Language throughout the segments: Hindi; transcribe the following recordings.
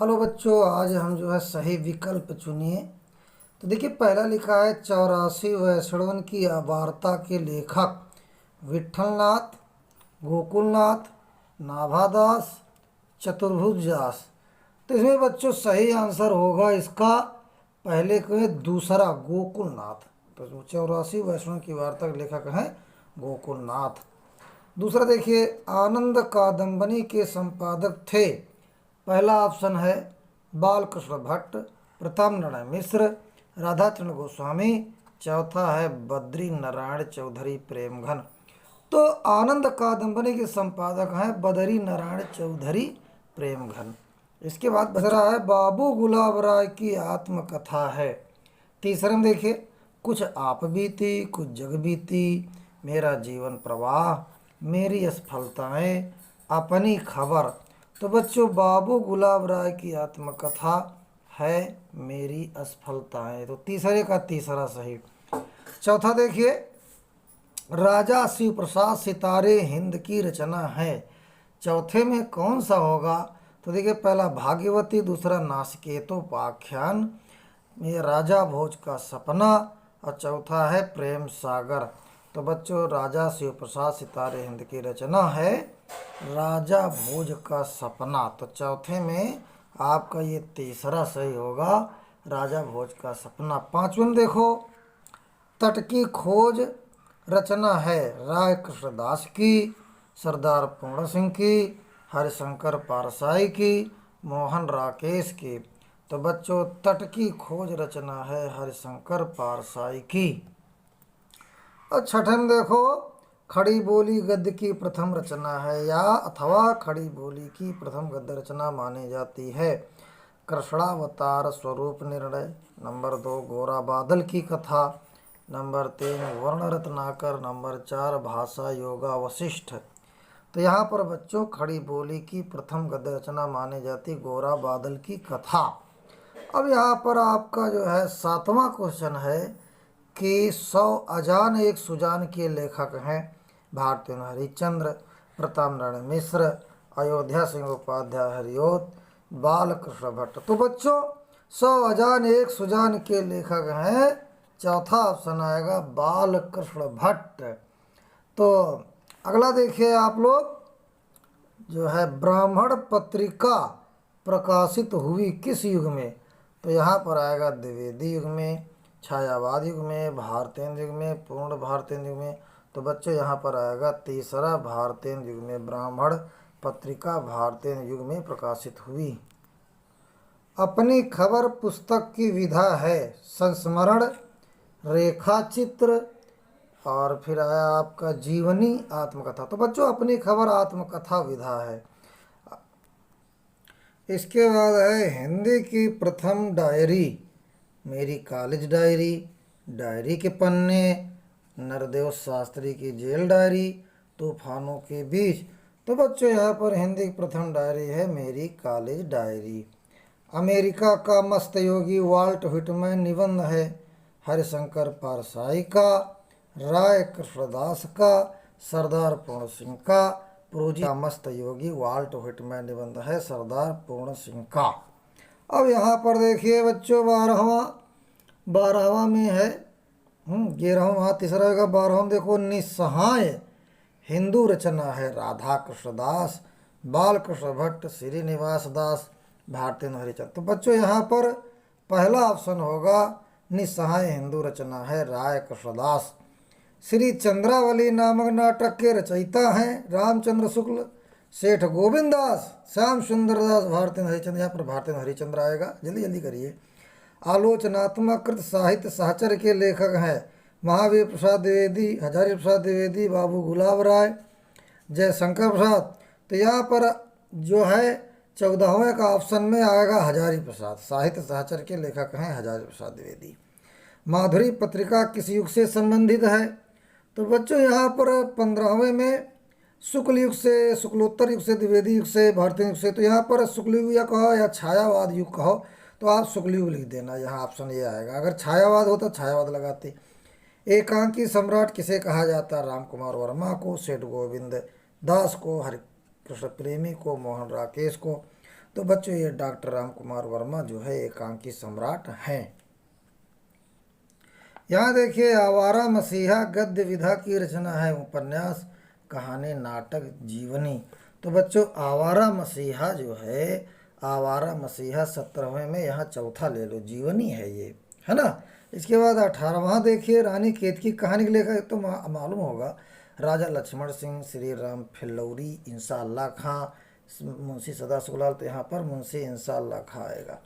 हेलो बच्चों, आज हम जो है सही विकल्प चुनिए। तो देखिए, पहला लिखा है 84 वैष्णवन की वार्ता के लेखक विठलनाथ, गोकुलनाथ, नाभादास, चतुर्भुज दास। तो इसमें बच्चों सही आंसर होगा इसका पहले के दूसरा, गोकुलनाथ। तो 84 वैष्णव की वार्ता के लेखक हैं गोकुलनाथ। दूसरा देखिए, आनंद कादंबनी के संपादक थे। पहला ऑप्शन है बालकृष्ण भट्ट, प्रथम नारायण मिश्र, राधाचंद्र गोस्वामी, चौथा है बद्री नारायण चौधरी प्रेमघन। तो आनंद कादंबनी के संपादक हैं बद्री नारायण चौधरी प्रेमघन। इसके बाद बच रहा है बाबू गुलाब राय की आत्मकथा है। तीसरे में देखिए, कुछ आप बीती कुछ जग बीती, मेरा जीवन प्रवाह, मेरी असफलताएं, अपनी खबर। तो बच्चों, बाबू गुलाब राय की आत्मकथा है मेरी असफलताएं। तो तीसरे का तीसरा सही। चौथा देखिए, राजा शिव प्रसाद सितारे हिंद की रचना है। चौथे में कौन सा होगा? तो देखिए, पहला भाग्यवती, दूसरा नासिकेतोपाख्यान, ये राजा भोज का सपना, और चौथा है प्रेम सागर। तो बच्चों, राजा शिव प्रसाद सितारे हिंद की रचना है राजा भोज का सपना। तो चौथे में आपका ये तीसरा सही होगा, राजा भोज का सपना। पांचवें में देखो, तट की खोज रचना है राय कृष्णदास की, सरदार पूर्ण सिंह की, हरिशंकर पारसाई की, मोहन राकेश की। तो बच्चों, तट की खोज रचना है हरिशंकर पारसाई की। और छठे में देखो, खड़ी बोली गद्य की प्रथम रचना है या अथवा खड़ी बोली की प्रथम गद्य रचना मानी जाती है। कृष्णावतार स्वरूप निर्णय, नंबर 2 गोरा बादल की कथा, नंबर 3 वर्ण रत्नाकर, नंबर 4 भाषा योगा वशिष्ठ। तो यहाँ पर बच्चों खड़ी बोली की प्रथम गद्य रचना मानी जाती गोरा बादल की कथा। अब यहाँ पर आपका जो है सातवां क्वेश्चन है कि 100 अजान एक सुजान के लेखक हैं भारतेंदु हरिश्चंद्र, प्रताप नारायण मिश्र, अयोध्या सिंह उपाध्याय हरिओत, बालकृष्ण भट्ट। तो बच्चों, 100 अजान एक सुजान के लेखक हैं, चौथा ऑप्शन आएगा बालकृष्ण भट्ट। तो अगला देखिए आप लोग, जो है ब्राह्मण पत्रिका प्रकाशित हुई किस युग में? तो यहाँ पर आएगा द्विवेदी युग में, छायावाद युग में, भारतेंदु युग में, पूर्ण भारतेंदु युग में। तो बच्चों, यहाँ पर आएगा तीसरा, भारतेंदु युग में। ब्राह्मण पत्रिका भारतेंदु युग में प्रकाशित हुई। अपनी खबर पुस्तक की विधा है संस्मरण, रेखाचित्र, और फिर आया आपका जीवनी आत्मकथा। तो बच्चों, अपनी खबर आत्मकथा विधा है। इसके बाद है हिंदी की प्रथम डायरी, मेरी कॉलेज डायरी, डायरी के पन्ने, नरदेव शास्त्री की जेल डायरी, तूफानों के बीच। तो बच्चों, यहाँ पर हिंदी की प्रथम डायरी है मेरी कॉलेज डायरी। अमेरिका का मस्त योगी वाल्ट व्हिटमैन निबंध है हरिशंकर पारसाई का, राय कृष्णदास का, सरदार पूर्ण सिंह का। प्रोजी का मस्त योगी वाल्ट व्हिटमैन निबंध है सरदार पूर्ण सिंह का। अब यहाँ पर देखिए बच्चों, 12वां में है 11वां तीसरा होगा। 12वां देखो, निस्सहाय हिंदू रचना है राधा कृष्णदास, बालकृष्ण भट्ट, श्रीनिवास दास, भारतेंदु हरिश्चंद्र। तो बच्चों, यहाँ पर पहला ऑप्शन होगा निस्सहाय हिंदू रचना है राय कृष्णदास। श्री चंद्रावली नामक नाटक के रचयिता हैं रामचंद्र शुक्ल, सेठ गोविंद दास, श्याम सुंदर दास, भारतेंदु हरिश्चंद्र। यहाँ पर भारतेंदु हरिश्चंद्र आएगा, जल्दी जल्दी करिए। आलोचनात्मक कृत साहित्य सहचर के लेखक हैं महावीर प्रसाद द्विवेदी, हजारी प्रसाद द्विवेदी, बाबू गुलाब राय, जयशंकर प्रसाद। तो यहाँ पर जो है 14वें का ऑप्शन में आएगा हजारी प्रसाद। साहित्य सहचर के लेखक हैं हजारी प्रसाद द्विवेदी। माधुरी पत्रिका किस युग से संबंधित है? तो बच्चों, यहाँ पर 15वें में शुक्ल युग से, शुक्लोत्तर युग से, द्विवेदी युग से, भारतीय युग से। तो यहाँ पर शुक्ल युग या कहो या छायावाद युग कहो, तो आप शुक्ल युग लिख देना, यहाँ ऑप्शन ये आएगा। अगर छायावाद हो तो छायावाद लगाते। एकांकी सम्राट किसे कहा जाता है? राम कुमार वर्मा को, सेठ गोविंद दास को, हरिकृष्ण प्रेमी को, मोहन राकेश को। तो बच्चों ये डॉक्टर राम कुमार वर्मा जो है एकांकी सम्राट हैं। यहाँ देखिए आवारा मसीहा गद्य विधा की रचना है, उपन्यास, कहानी, नाटक, जीवनी। तो बच्चों आवारा मसीहा जो है, आवारा मसीहा 17वें में यहाँ चौथा ले लो, जीवनी है ये, है ना। इसके बाद 18वां देखिए रानी केतकी कहानी के लेखक तो मालूम होगा, राजा लक्ष्मण सिंह, श्री राम फिल्लौरी, इंसा अल्लाह खां, मुंशी सदा शुक्लाल। तो यहाँ पर मुंशी इंसा अल्लाह खां आएगा।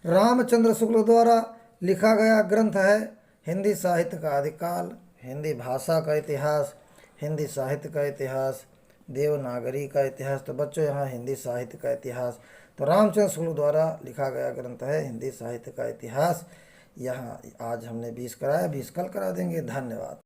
रामचंद्र शुक्ल द्वारा लिखा गया ग्रंथ है हिंदी साहित्य का आदिकाल, हिंदी भाषा का इतिहास, हिंदी साहित्य का इतिहास, देवनागरी का इतिहास। तो बच्चों यहाँ हिंदी साहित्य का इतिहास, तो रामचंद्र शुक्ल द्वारा लिखा गया ग्रंथ है हिंदी साहित्य का इतिहास। यहाँ आज हमने 20 कराया, 20 कल करा देंगे। धन्यवाद।